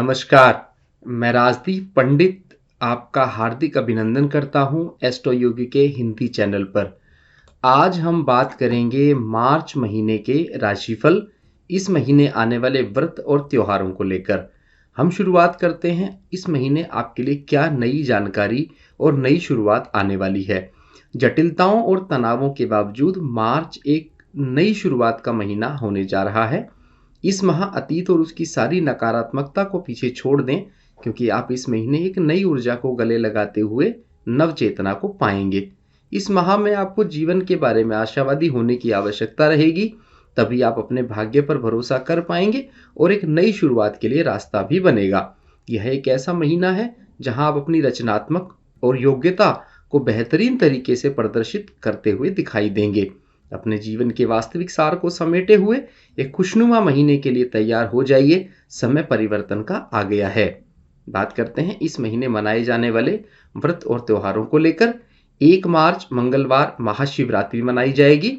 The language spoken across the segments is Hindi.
नमस्कार, मैं राजदीप पंडित आपका हार्दिक अभिनंदन करता हूं एस्ट्रो योगी के हिंदी चैनल पर। आज हम बात करेंगे मार्च महीने के राशिफल, इस महीने आने वाले व्रत और त्योहारों को लेकर। हम शुरुआत करते हैं, इस महीने आपके लिए क्या नई जानकारी और नई शुरुआत आने वाली है। जटिलताओं और तनावों के बावजूद मार्च एक नई शुरुआत का महीना होने जा रहा है। इस माह अतीत और उसकी सारी नकारात्मकता को पीछे छोड़ दें, क्योंकि आप इस महीने एक नई ऊर्जा को गले लगाते हुए नव चेतना को पाएंगे। इस माह में आपको जीवन के बारे में आशावादी होने की आवश्यकता रहेगी, तभी आप अपने भाग्य पर भरोसा कर पाएंगे और एक नई शुरुआत के लिए रास्ता भी बनेगा। यह एक ऐसा महीना है जहां आप अपनी रचनात्मक और योग्यता को बेहतरीन तरीके से प्रदर्शित करते हुए दिखाई देंगे। अपने जीवन के वास्तविक सार को समेटे हुए एक खुशनुमा महीने के लिए तैयार हो जाइए। समय परिवर्तन का आ गया है। बात करते हैं इस महीने मनाए जाने वाले व्रत और त्योहारों को लेकर। 1 मार्च मंगलवार महाशिवरात्रि मनाई जाएगी।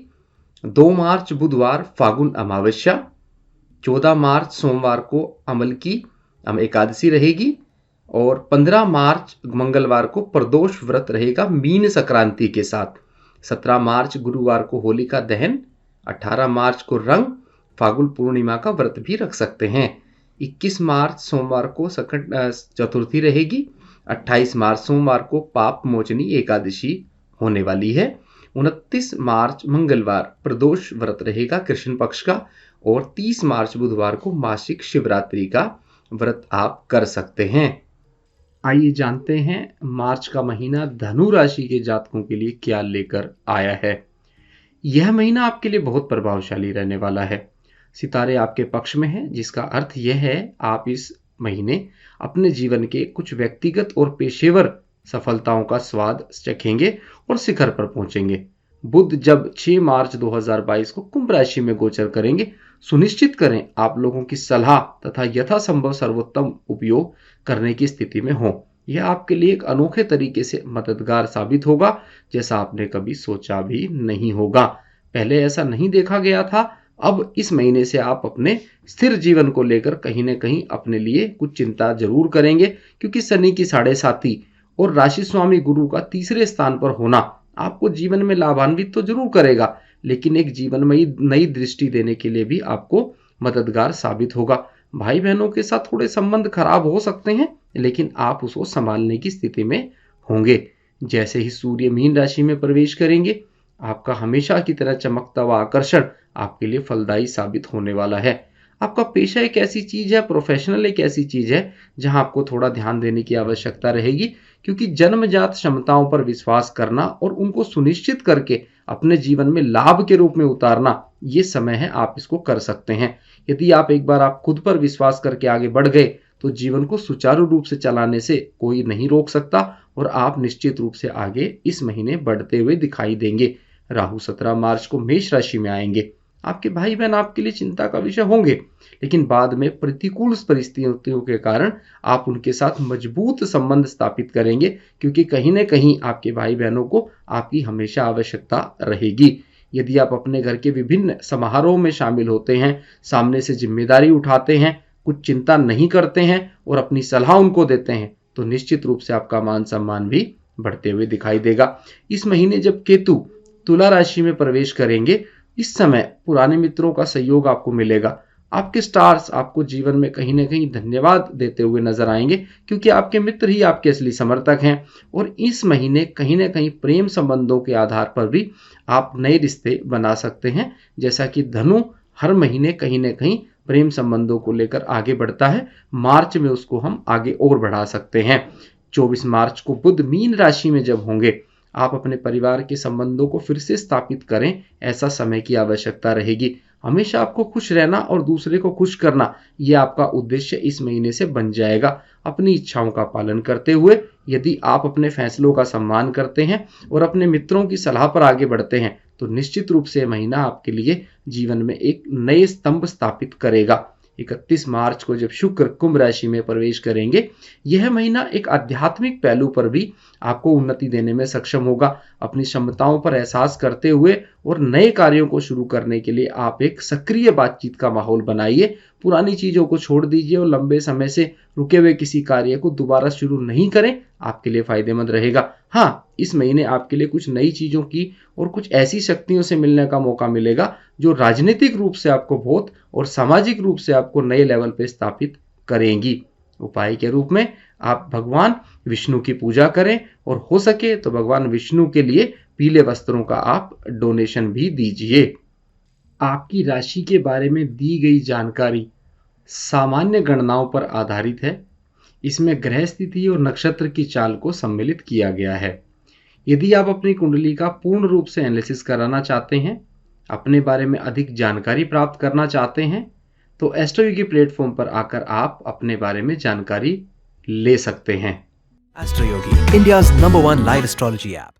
2 मार्च बुधवार फागुन अमावस्या। 14 मार्च सोमवार को अमल की एकादशी रहेगी और 15 मार्च मंगलवार को प्रदोष व्रत रहेगा मीन संक्रांति के साथ। 17 मार्च गुरुवार को होलिका दहन। 18 मार्च को रंग फागुन पूर्णिमा का व्रत भी रख सकते हैं। 21 मार्च सोमवार को संकट चतुर्थी रहेगी। 28 मार्च सोमवार को पाप मोचनी एकादशी होने वाली है। 29 मार्च मंगलवार प्रदोष व्रत रहेगा कृष्ण पक्ष का और 30 मार्च बुधवार को मासिक शिवरात्रि का व्रत आप कर सकते हैं। आइए जानते हैं मार्च का महीना धनु राशि के जातकों के लिए क्या लेकर आया है। यह महीना आपके लिए बहुत प्रभावशाली रहने वाला है। सितारे आपके पक्ष में हैं, जिसका अर्थ यह है आप इस महीने अपने जीवन के कुछ व्यक्तिगत और पेशेवर सफलताओं का स्वाद चखेंगे और शिखर पर पहुंचेंगे। बुध जब 6 मार्च 2022 को कुंभ राशि में गोचर करेंगे, सुनिश्चित करें आप लोगों की सलाह तथा यथासंभव सर्वोत्तम उपयोग करने की स्थिति में हो। यह आपके लिए एक अनोखे तरीके से मददगार साबित होगा, जैसा आपने कभी सोचा भी नहीं होगा। पहले ऐसा नहीं देखा गया था। अब इस महीने से आप अपने स्थिर जीवन को लेकर कहीं न कहीं अपने लिए कुछ चिंता जरूर करेंगे, क्योंकि शनि की 7.5 और राशि स्वामी गुरु का तीसरे स्थान पर होना आपको जीवन में लाभान्वित तो जरूर करेगा, लेकिन एक जीवन में नई दृष्टि देने के लिए भी आपको मददगार साबित होगा। भाई बहनों के साथ थोड़े संबंध खराब हो सकते हैं, लेकिन आप उसको संभालने की स्थिति में होंगे। जैसे ही सूर्य मीन राशि में प्रवेश करेंगे, आपका हमेशा की तरह चमकता हुआ आकर्षण आपके लिए फलदायी साबित होने वाला है। आपका पेशा एक ऐसी चीज है, प्रोफेशनल एक ऐसी चीज है जहां आपको थोड़ा ध्यान देने की आवश्यकता रहेगी, क्योंकि जन्मजात क्षमताओं पर विश्वास करना और उनको सुनिश्चित करके अपने जीवन में लाभ के रूप में उतारना, ये समय है आप इसको कर सकते हैं। यदि आप खुद पर विश्वास करके आगे बढ़ गए तो जीवन को सुचारू रूप से चलाने से कोई नहीं रोक सकता और आप निश्चित रूप से आगे इस महीने बढ़ते हुए दिखाई देंगे। राहु 17 मार्च को मेष राशि में आएंगे। आपके भाई बहन आपके लिए चिंता का विषय होंगे, लेकिन बाद में प्रतिकूल परिस्थितियों के कारण आप उनके साथ मजबूत संबंध स्थापित करेंगे, क्योंकि कहीं न कहीं आपके भाई बहनों को आपकी हमेशा आवश्यकता रहेगी। यदि आप अपने घर के विभिन्न समारोह में शामिल होते हैं, सामने से जिम्मेदारी उठाते हैं, कुछ चिंता नहीं करते हैं और अपनी सलाह उनको देते हैं, तो निश्चित रूप से आपका मान सम्मान भी बढ़ते हुए दिखाई देगा। इस महीने जब केतु तुला राशि में प्रवेश करेंगे, इस समय पुराने मित्रों का सहयोग आपको मिलेगा। आपके स्टार्स आपको जीवन में कहीं ना कहीं धन्यवाद देते हुए नजर आएंगे, क्योंकि आपके मित्र ही आपके असली समर्थक हैं। और इस महीने कहीं ना कहीं प्रेम संबंधों के आधार पर भी आप नए रिश्ते बना सकते हैं। जैसा कि धनु हर महीने कहीं ना कहीं प्रेम संबंधों को लेकर आगे बढ़ता है, मार्च में उसको हम आगे और बढ़ा सकते हैं। 24 मार्च को बुध मीन राशि में जब होंगे, आप अपने परिवार के संबंधों को फिर से स्थापित करें, ऐसा समय की आवश्यकता रहेगी। हमेशा आपको खुश रहना और दूसरे को खुश करना, यह आपका उद्देश्य इस महीने से बन जाएगा। अपनी इच्छाओं का पालन करते हुए यदि आप अपने फैसलों का सम्मान करते हैं और अपने मित्रों की सलाह पर आगे बढ़ते हैं, तो निश्चित रूप से महीना आपके लिए जीवन में एक नए स्तंभ स्थापित करेगा। 31 मार्च को जब शुक्र कुंभ राशि में प्रवेश करेंगे, यह महीना एक आध्यात्मिक पहलू पर भी आपको उन्नति देने में सक्षम होगा। अपनी क्षमताओं पर एहसास करते हुए और नए कार्यों को शुरू करने के लिए आप एक सक्रिय बातचीत का माहौल बनाइए। पुरानी चीज़ों को छोड़ दीजिए और लंबे समय से रुके हुए किसी कार्य को दोबारा शुरू नहीं करें, आपके लिए फायदेमंद रहेगा। हाँ, इस महीने आपके लिए कुछ नई चीज़ों की और कुछ ऐसी शक्तियों से मिलने का मौका मिलेगा जो राजनीतिक रूप से आपको बहुत और सामाजिक रूप से आपको नए लेवल पे स्थापित करेंगी। उपाय के रूप में आप भगवान विष्णु की पूजा करें और हो सके तो भगवान विष्णु के लिए पीले वस्त्रों का आप डोनेशन भी दीजिए। आपकी राशि के बारे में दी गई जानकारी सामान्य गणनाओं पर आधारित है। इसमें ग्रह स्थिति और नक्षत्र की चाल को सम्मिलित किया गया है। यदि आप अपनी कुंडली का पूर्ण रूप से एनालिसिस कराना चाहते हैं, अपने बारे में अधिक जानकारी प्राप्त करना चाहते हैं, तो एस्ट्रोयोगी प्लेटफॉर्म पर आकर आप अपने बारे में जानकारी ले सकते हैं। Astro Yogi, India's #1 live astrology app.